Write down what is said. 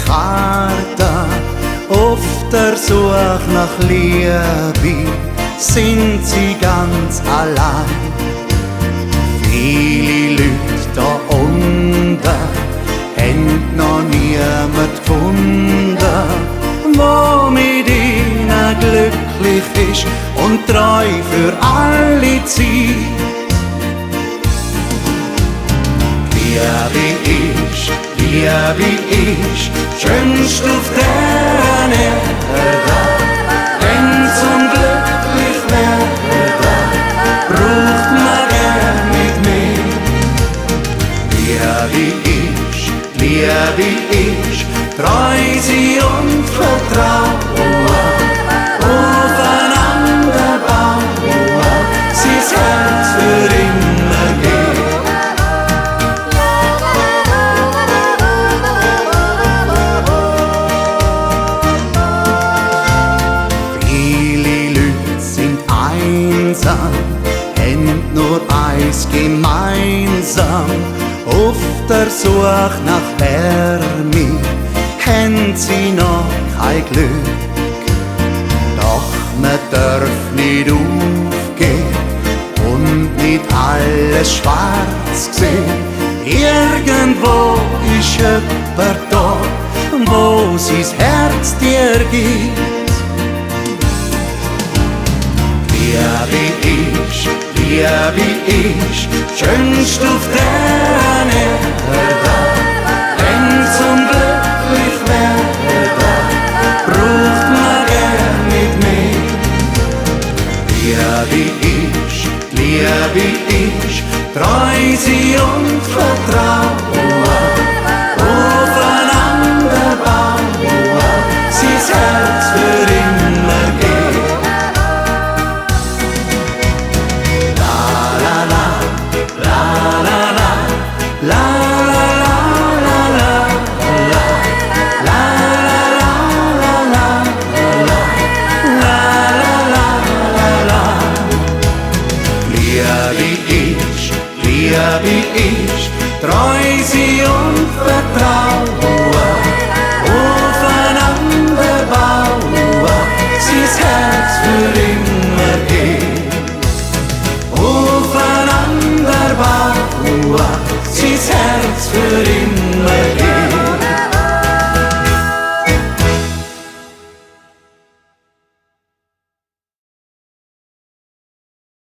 Karte auf der Suche nach Liebe, sind sie ganz allein. Viele Leute da unten haben noch niemand gefunden, wo mit ihnen glücklich ist und treu für alle Zeit. Liebe ist schönst auf der Erde, denn zum glücklich werden braucht man gern nicht mehr. Liebe ist treu sie und Vertrauen, aufeinander bauen, sein Herz für immer geben. Haben nur eins gemeinsam, auf der Suche nach Wärme haben sie noch kein Glück. Doch man darf nicht aufgeben und nicht alles schwarz sehen. Irgendwo ist jemand da, wo sein Herz dir gibt. Liebe ist schönst auf der Erde.